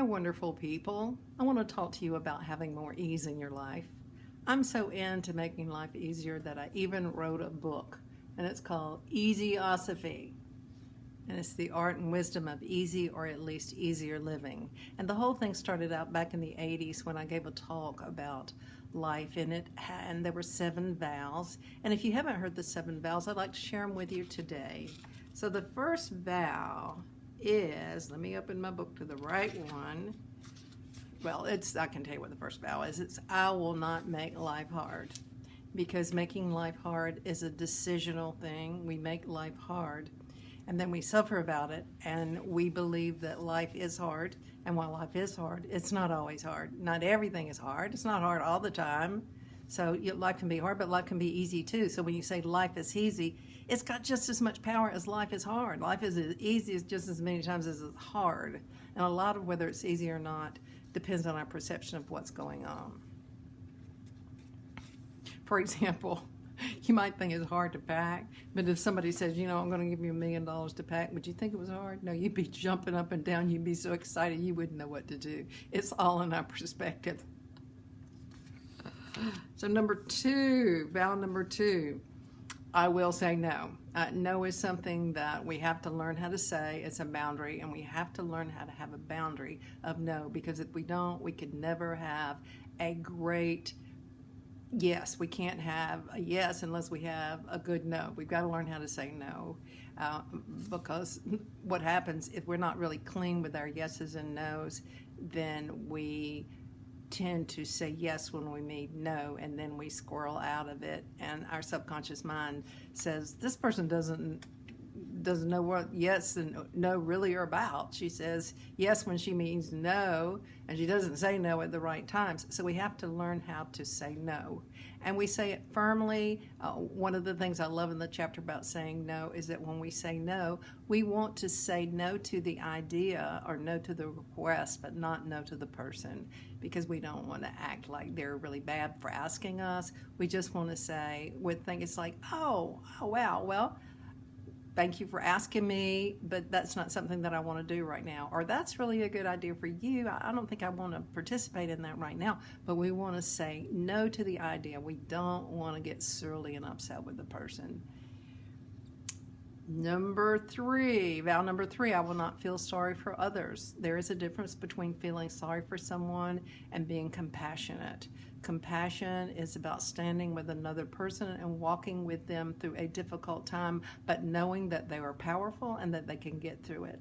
wonderful people. I want to talk to you about having more ease in your life. I'm so into making life easier that I even wrote a book, and it's called EZosophy. And it's the art and wisdom of easy, or at least easier living. And the whole thing started out back in the 80s when I gave a talk about life in it, and there were 7 vows. And if you haven't heard the 7 vows, I'd like to share them with you today. So the first vow is, let me open my book to the right one. Well, I can tell you what the first vow is. It's, I will not make life hard. Because making life hard is a decisional thing. We make life hard, and then we suffer about it, and we believe that life is hard. And while life is hard, it's not always hard. Not everything is hard. It's not hard all the time. So life can be hard, but life can be easy too. So when you say life is easy, it's got just as much power as life is hard. Life is as easy just as many times as it's hard. And a lot of whether it's easy or not depends on our perception of what's going on. For example, you might think it's hard to pack, but if somebody says, you know, I'm going to give you $1 million to pack, would you think it was hard? No, you'd be jumping up and down. You'd be so excited you wouldn't know what to do. It's all in our perspective. So vow number 2, I will say no. No is something that we have to learn how to say. It's a boundary, and we have to learn how to have a boundary of no, because if we don't, we could never have a great yes. We can't have a yes unless we have a good no. We've got to learn how to say no, because what happens if we're not really clean with our yeses and nos, then we tend to say yes when we mean no, and then we squirrel out of it, and our subconscious mind says, this person doesn't know what yes and no really are about. She says yes when she means no, and she doesn't say no at the right times. So we have to learn how to say no, and we say it firmly. One of the things I love in the chapter about saying no is that when we say no, we want to say no to the idea or no to the request, but not no to the person, because we don't want to act like they're really bad for asking us. We just want to say, it's like, oh wow, well, thank you for asking me, but that's not something that I want to do right now. Or that's really a good idea for you. I don't think I want to participate in that right now. But we want to say no to the idea. We don't want to get surly and upset with the person. Number 3, vow number 3, I will not feel sorry for others. There is a difference between feeling sorry for someone and being compassionate. Compassion is about standing with another person and walking with them through a difficult time, but knowing that they are powerful and that they can get through it.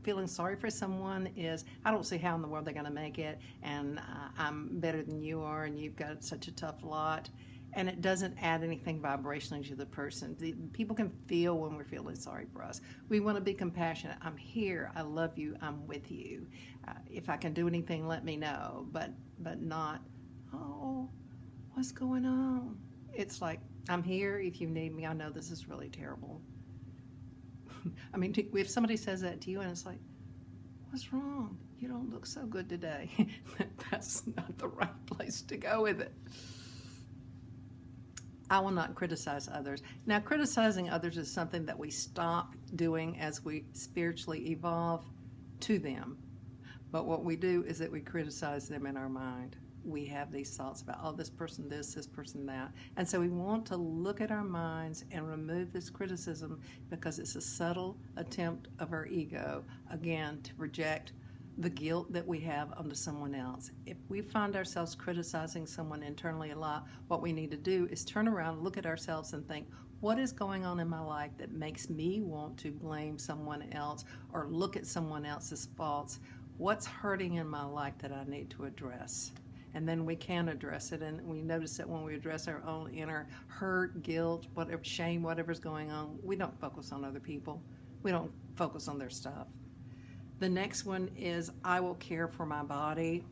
Feeling sorry for someone is, I don't see how in the world they're going to make it, and I'm better than you are, and you've got such a tough lot. And it doesn't add anything vibrationally to the person. People can feel when we're feeling sorry for us. We want to be compassionate. I'm here. I love you. I'm with you. If I can do anything, let me know. But not, oh, what's going on? It's like, I'm here if you need me. I know this is really terrible. I mean, if somebody says that to you and it's like, what's wrong? You don't look so good today. That's not the right place to go with it. I will not criticize others. Now, criticizing others is something that we stop doing as we spiritually evolve to them. But what we do is that we criticize them in our mind. We have these thoughts about, oh, this person this person that. And so we want to look at our minds and remove this criticism, because it's a subtle attempt of our ego, again, to project the guilt that we have onto someone else. If we find ourselves criticizing someone internally a lot, what we need to do is turn around, look at ourselves and think, what is going on in my life that makes me want to blame someone else or look at someone else's faults? What's hurting in my life that I need to address? And then we can address it, and we notice that when we address our own inner hurt, guilt, whatever, shame, whatever's going on, we don't focus on other people. We don't focus on their stuff. The next one is, I will care for my body.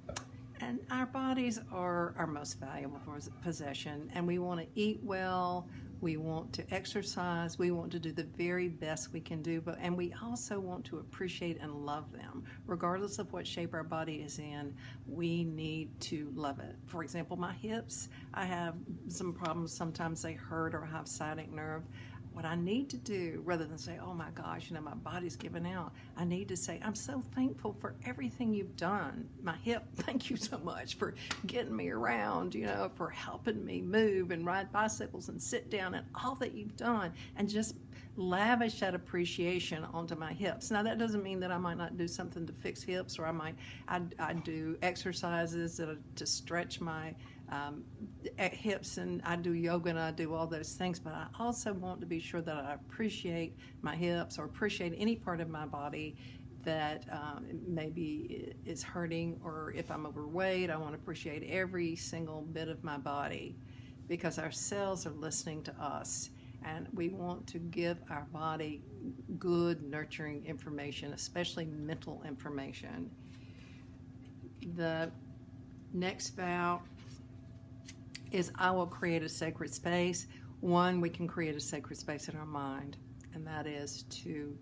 And our bodies are our most valuable possession, and we want to eat well, we want to exercise, we want to do the very best we can do, and we also want to appreciate and love them. Regardless of what shape our body is in, we need to love it. For example, my hips, I have some problems. Sometimes they hurt or have sciatic nerve. what I need to do, rather than say, oh my gosh, my body's giving out, I need to say, I'm so thankful for everything you've done. My hip, thank you so much for getting me around, for helping me move and ride bicycles and sit down, and all that you've done, and just lavish that appreciation onto my hips. Now, that doesn't mean that I might not do something to fix hips, or I do exercises to stretch my hips, and I do yoga, and I do all those things, but I also want to be sure that I appreciate my hips, or appreciate any part of my body that maybe is hurting, or if I'm overweight, I want to appreciate every single bit of my body, because our cells are listening to us, and we want to give our body good, nurturing information, especially mental information. The next vow is, I will create a sacred space. One, we can create a sacred space in our mind, and that is to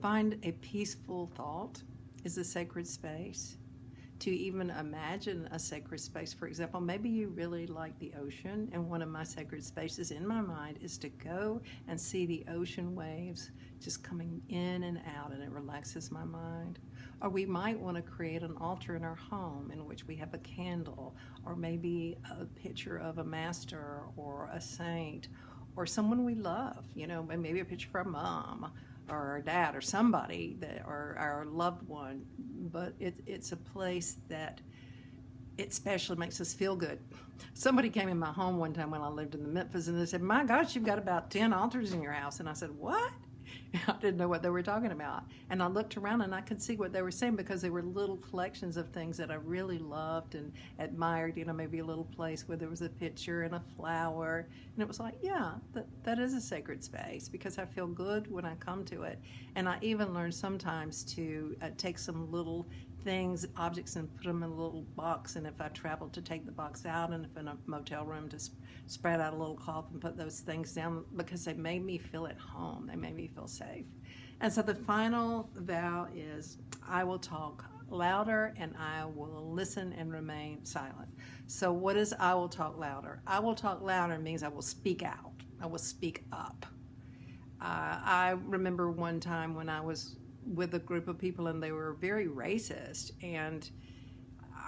find a peaceful thought is a sacred space. To even imagine a sacred space. For example, maybe you really like the ocean, and one of my sacred spaces in my mind is to go and see the ocean waves just coming in and out, and it relaxes my mind. Or we might want to create an altar in our home in which we have a candle, or maybe a picture of a master or a saint, or someone we love, maybe a picture of our mom or our dad, or somebody or our loved one. But it's a place that it especially makes us feel good. Somebody came in my home one time when I lived in the Memphis, and they said, my gosh, you've got about 10 altars in your house. And I said, what? I didn't know what they were talking about. And I looked around, and I could see what they were saying, because they were little collections of things that I really loved and admired. Maybe a little place where there was a picture and a flower. And it was like, yeah, that is a sacred space, because I feel good when I come to it. And I even learned sometimes to take some little things, objects, and put them in a little box. And if I traveled, to take the box out, and if in a motel room, to spread out a little cloth and put those things down, because they made me feel at home. They made me feel safe. And so the final vow is, I will talk louder, and I will listen and remain silent. So what is I will talk louder? I will talk louder means I will speak out. I will speak up. I remember one time when I was with a group of people, and they were very racist, and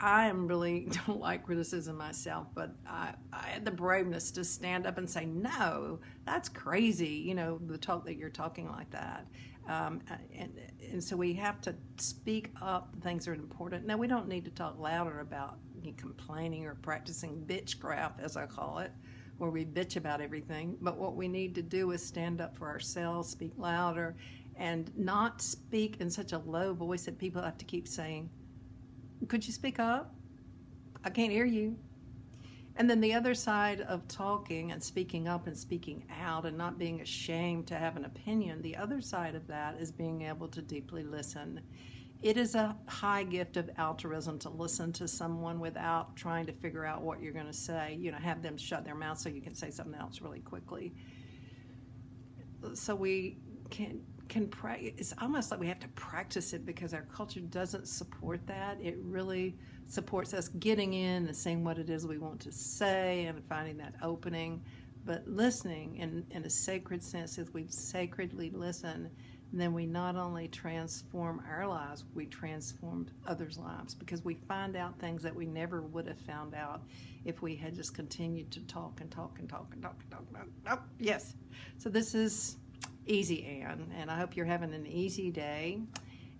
I really don't like criticism myself, but I had the braveness to stand up and say, no, that's crazy, the talk that you're talking like that. And so we have to speak up. Things are important. Now, we don't need to talk louder about complaining or practicing bitchcraft, as I call it, where we bitch about everything. But what we need to do is stand up for ourselves, speak louder, and not speak in such a low voice that people have to keep saying, could you speak up? I can't hear you. And then the other side of talking and speaking up and speaking out and not being ashamed to have an opinion, the other side of that is being able to deeply listen. It is a high gift of altruism to listen to someone without trying to figure out what you're going to say, have them shut their mouth so you can say something else really quickly. So we can it's almost like we have to practice it, because our culture doesn't support that. It really supports us getting in and saying what it is we want to say and finding that opening. But listening in a sacred sense, if we sacredly listen, then we not only transform our lives, we transformed others' lives, because we find out things that we never would have found out if we had just continued to talk and talk and talk and talk and talk and talk. Oh, yes. So this is Easy, Ann, and I hope you're having an easy day,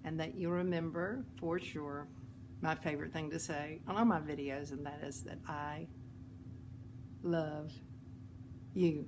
and that you remember for sure my favorite thing to say on all my videos, and that is that I love you.